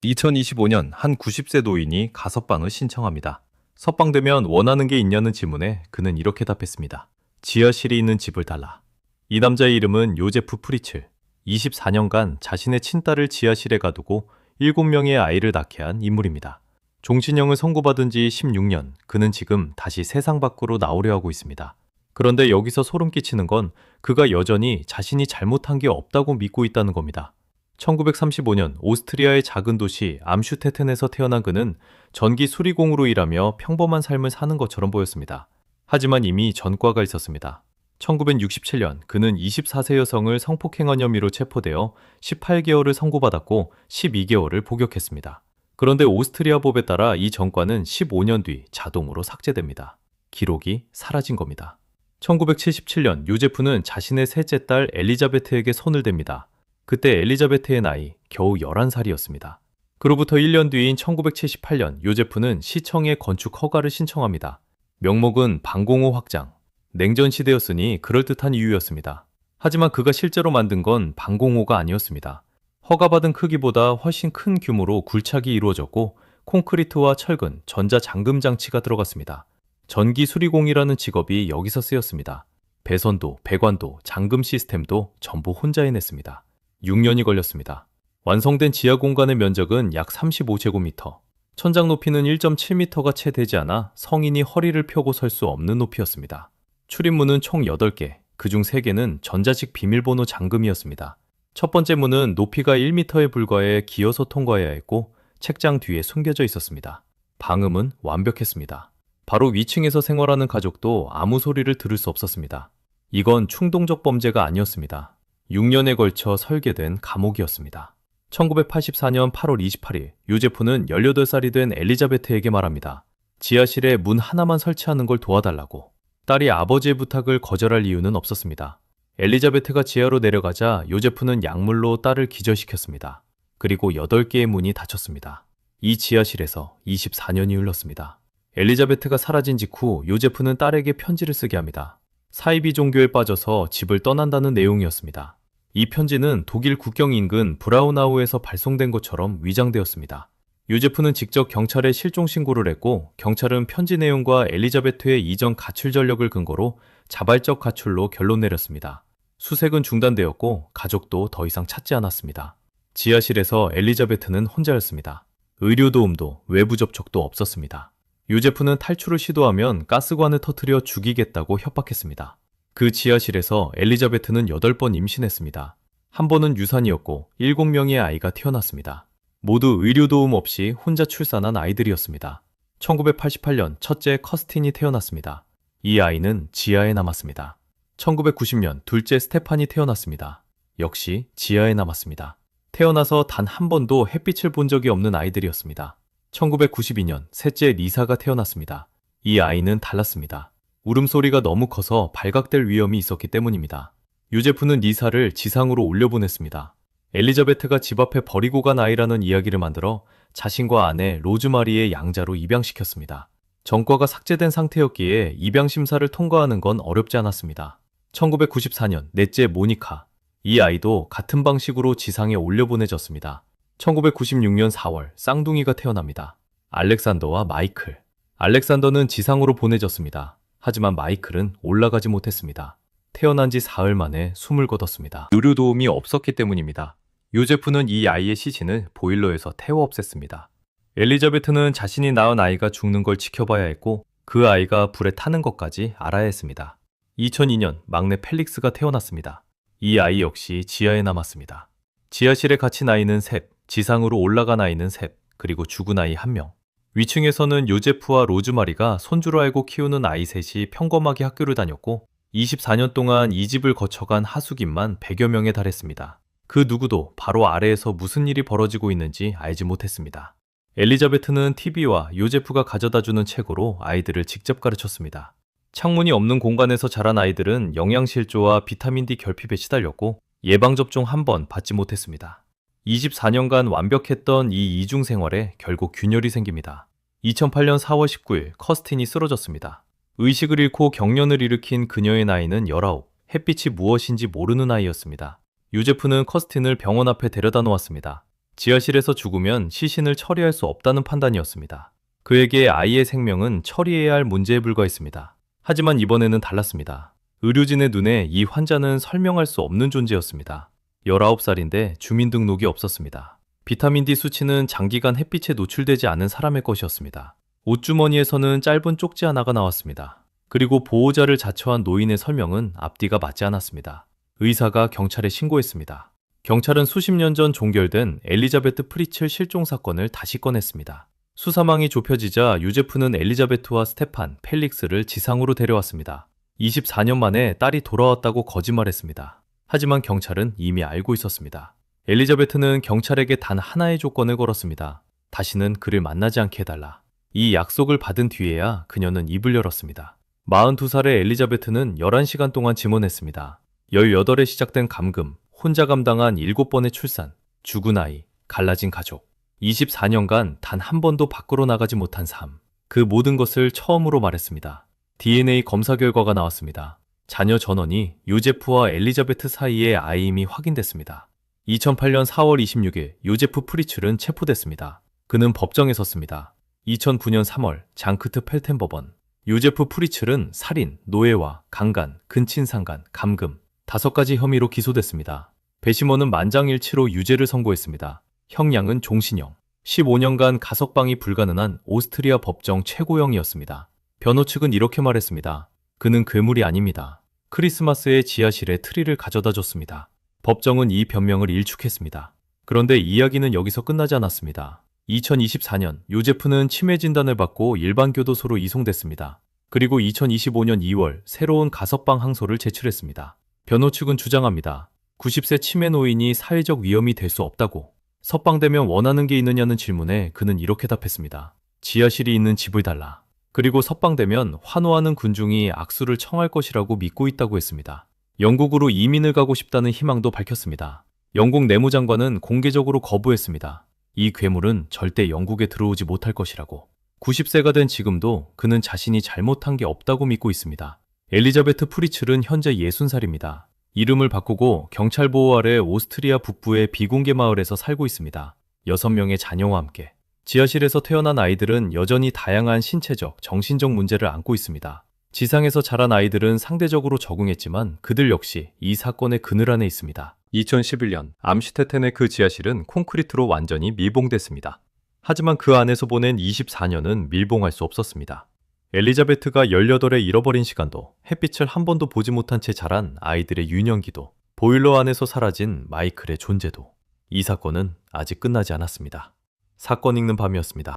2025년 한 90세 노인이 가석방을 신청합니다. 석방되면 원하는 게 있냐는 질문에 그는 이렇게 답했습니다. 지하실이 있는 집을 달라. 이 남자의 이름은 요제프 프리츠. 24년간 자신의 친딸을 지하실에 가두고 7명의 아이를 낳게 한 인물입니다. 종신형을 선고받은 지 16년, 그는 지금 다시 세상 밖으로 나오려 하고 있습니다. 그런데 여기서 소름 끼치는 건 그가 여전히 자신이 잘못한 게 없다고 믿고 있다는 겁니다. 1935년 오스트리아의 작은 도시 암슈테텐에서 태어난 그는 전기 수리공으로 일하며 평범한 삶을 사는 것처럼 보였습니다. 하지만 이미 전과가 있었습니다. 1967년 그는 24세 여성을 성폭행한 혐의로 체포되어 18개월을 선고받았고 12개월을 복역했습니다. 그런데 오스트리아 법에 따라 이 전과는 15년 뒤 자동으로 삭제됩니다. 기록이 사라진 겁니다. 1977년 요제프는 자신의 셋째 딸 엘리자베트에게 손을 댑니다. 그때 엘리자베트의 나이 겨우 11살이었습니다. 그로부터 1년 뒤인 1978년 요제프는 시청에 건축 허가를 신청합니다. 명목은 방공호 확장. 냉전 시대였으니 그럴듯한 이유였습니다. 하지만 그가 실제로 만든 건 방공호가 아니었습니다. 허가받은 크기보다 훨씬 큰 규모로 굴착이 이루어졌고 콘크리트와 철근, 전자잠금 장치가 들어갔습니다. 전기 수리공이라는 직업이 여기서 쓰였습니다. 배선도, 배관도, 잠금 시스템도 전부 혼자 해냈습니다. 6년이 걸렸습니다. 완성된 지하 공간의 면적은 약 35제곱미터. 천장 높이는 1.7m가 채 되지 않아 성인이 허리를 펴고 설 수 없는 높이였습니다. 출입문은 총 8개, 그중 3개는 전자식 비밀번호 잠금이었습니다. 첫 번째 문은 높이가 1m에 불과해 기어서 통과해야 했고 책장 뒤에 숨겨져 있었습니다. 방음은 완벽했습니다. 바로 위층에서 생활하는 가족도 아무 소리를 들을 수 없었습니다. 이건 충동적 범죄가 아니었습니다. 6년에 걸쳐 설계된 감옥이었습니다. 1984년 8월 28일 요제프는 18살이 된 엘리자베트에게 말합니다. 지하실에 문 하나만 설치하는 걸 도와달라고. 딸이 아버지의 부탁을 거절할 이유는 없었습니다. 엘리자베트가 지하로 내려가자 요제프는 약물로 딸을 기절시켰습니다. 그리고 8개의 문이 닫혔습니다. 이 지하실에서 24년이 흘렀습니다. 엘리자베트가 사라진 직후 요제프는 딸에게 편지를 쓰게 합니다. 사이비 종교에 빠져서 집을 떠난다는 내용이었습니다. 이 편지는 독일 국경 인근 브라우나우에서 발송된 것처럼 위장되었습니다. 요제프는 직접 경찰에 실종 신고를 했고 경찰은 편지 내용과 엘리자베트의 이전 가출 전력을 근거로 자발적 가출로 결론 내렸습니다. 수색은 중단되었고 가족도 더 이상 찾지 않았습니다. 지하실에서 엘리자베트는 혼자였습니다. 의료 도움도 외부 접촉도 없었습니다. 요제프는 탈출을 시도하면 가스관을 터뜨려 죽이겠다고 협박했습니다. 그 지하실에서 엘리자베트는 8번 임신했습니다. 한 번은 유산이었고 7명의 아이가 태어났습니다. 모두 의료 도움 없이 혼자 출산한 아이들이었습니다. 1988년 첫째 커스틴이 태어났습니다. 이 아이는 지하에 남았습니다. 1990년 둘째 스테판이 태어났습니다. 역시 지하에 남았습니다. 태어나서 단 한 번도 햇빛을 본 적이 없는 아이들이었습니다. 1992년 셋째 리사가 태어났습니다. 이 아이는 달랐습니다. 울음소리가 너무 커서 발각될 위험이 있었기 때문입니다. 요제프는 리사를 지상으로 올려보냈습니다. 엘리자베트가 집 앞에 버리고 간 아이라는 이야기를 만들어 자신과 아내 로즈마리의 양자로 입양시켰습니다. 전과가 삭제된 상태였기에 입양 심사를 통과하는 건 어렵지 않았습니다. 1994년 넷째 모니카. 이 아이도 같은 방식으로 지상에 올려보내졌습니다. 1996년 4월 쌍둥이가 태어납니다. 알렉산더와 마이클. 알렉산더는 지상으로 보내졌습니다. 하지만 마이클은 올라가지 못했습니다. 태어난 지 사흘 만에 숨을 거뒀습니다. 의료 도움이 없었기 때문입니다. 요제프는 이 아이의 시신을 보일러에서 태워 없앴습니다. 엘리자베트는 자신이 낳은 아이가 죽는 걸 지켜봐야 했고 그 아이가 불에 타는 것까지 알아야 했습니다. 2002년 막내 펠릭스가 태어났습니다. 이 아이 역시 지하에 남았습니다. 지하실에 갇힌 아이는 셋, 지상으로 올라간 아이는 셋, 그리고 죽은 아이 1명. 위층에서는 요제프와 로즈마리가 손주로 알고 키우는 아이 셋이 평범하게 학교를 다녔고 24년 동안 이 집을 거쳐간 하숙인만 100여 명에 달했습니다. 그 누구도 바로 아래에서 무슨 일이 벌어지고 있는지 알지 못했습니다. 엘리자베트는 TV와 요제프가 가져다주는 책으로 아이들을 직접 가르쳤습니다. 창문이 없는 공간에서 자란 아이들은 영양실조와 비타민 D 결핍에 시달렸고 예방접종 한 번 받지 못했습니다. 24년간 완벽했던 이 이중 생활에 결국 균열이 생깁니다. 2008년 4월 19일 커스틴이 쓰러졌습니다. 의식을 잃고 경련을 일으킨 그녀의 나이는 19, 햇빛이 무엇인지 모르는 아이였습니다. 요제프는 커스틴을 병원 앞에 데려다 놓았습니다. 지하실에서 죽으면 시신을 처리할 수 없다는 판단이었습니다. 그에게 아이의 생명은 처리해야 할 문제에 불과했습니다. 하지만 이번에는 달랐습니다. 의료진의 눈에 이 환자는 설명할 수 없는 존재였습니다. 19살인데 주민등록이 없었습니다. 비타민 D 수치는 장기간 햇빛에 노출되지 않은 사람의 것이었습니다. 옷주머니에서는 짧은 쪽지 하나가 나왔습니다. 그리고 보호자를 자처한 노인의 설명은 앞뒤가 맞지 않았습니다. 의사가 경찰에 신고했습니다. 경찰은 수십 년 전 종결된 엘리자베트 프리츠 실종 사건을 다시 꺼냈습니다. 수사망이 좁혀지자 유제프는 엘리자베트와 스테판, 펠릭스를 지상으로 데려왔습니다. 24년 만에 딸이 돌아왔다고 거짓말했습니다. 하지만 경찰은 이미 알고 있었습니다. 엘리자베트는 경찰에게 단 하나의 조건을 걸었습니다. 다시는 그를 만나지 않게 해달라. 이 약속을 받은 뒤에야 그녀는 입을 열었습니다. 42살의 엘리자베트는 11시간 동안 증언했습니다. 18에 시작된 감금, 혼자 감당한 7번의 출산, 죽은 아이, 갈라진 가족, 24년간 단 한 번도 밖으로 나가지 못한 삶, 그 모든 것을 처음으로 말했습니다. DNA 검사 결과가 나왔습니다. 자녀 전원이 요제프와 엘리자베트 사이의 아이임이 확인됐습니다. 2008년 4월 26일 요제프 프리츠는 체포됐습니다. 그는 법정에 섰습니다. 2009년 3월 장크트 펠텐 법원. 요제프 프리츠는 살인, 노예와 강간, 근친상간, 감금 5가지 혐의로 기소됐습니다. 배심원은 만장일치로 유죄를 선고했습니다. 형량은 종신형, 15년간 가석방이 불가능한 오스트리아 법정 최고형이었습니다. 변호 측은 이렇게 말했습니다. 그는 괴물이 아닙니다. 크리스마스에 지하실에 트리를 가져다 줬습니다. 법정은 이 변명을 일축했습니다. 그런데 이야기는 여기서 끝나지 않았습니다. 2024년 요제프는 치매 진단을 받고 일반 교도소로 이송됐습니다. 그리고 2025년 2월 새로운 가석방 항소를 제출했습니다. 변호 측은 주장합니다. 90세 치매 노인이 사회적 위험이 될 수 없다고. 석방되면 원하는 게 있느냐는 질문에 그는 이렇게 답했습니다. 지하실이 있는 집을 달라. 그리고 석방되면 환호하는 군중이 악수를 청할 것이라고 믿고 있다고 했습니다. 영국으로 이민을 가고 싶다는 희망도 밝혔습니다. 영국 내무장관은 공개적으로 거부했습니다. 이 괴물은 절대 영국에 들어오지 못할 것이라고. 90세가 된 지금도 그는 자신이 잘못한 게 없다고 믿고 있습니다. 엘리자베트 프리츠는 현재 60살입니다. 이름을 바꾸고 경찰 보호 아래 오스트리아 북부의 비공개 마을에서 살고 있습니다. 6명의 자녀와 함께. 지하실에서 태어난 아이들은 여전히 다양한 신체적, 정신적 문제를 안고 있습니다. 지상에서 자란 아이들은 상대적으로 적응했지만 그들 역시 이 사건의 그늘 안에 있습니다. 2011년 암슈테텐의 그 지하실은 콘크리트로 완전히 밀봉됐습니다. 하지만 그 안에서 보낸 24년은 밀봉할 수 없었습니다. 엘리자베트가 18에 잃어버린 시간도, 햇빛을 한 번도 보지 못한 채 자란 아이들의 유년기도, 보일러 안에서 사라진 마이클의 존재도, 이 사건은 아직 끝나지 않았습니다. 사건 읽는 밤이었습니다.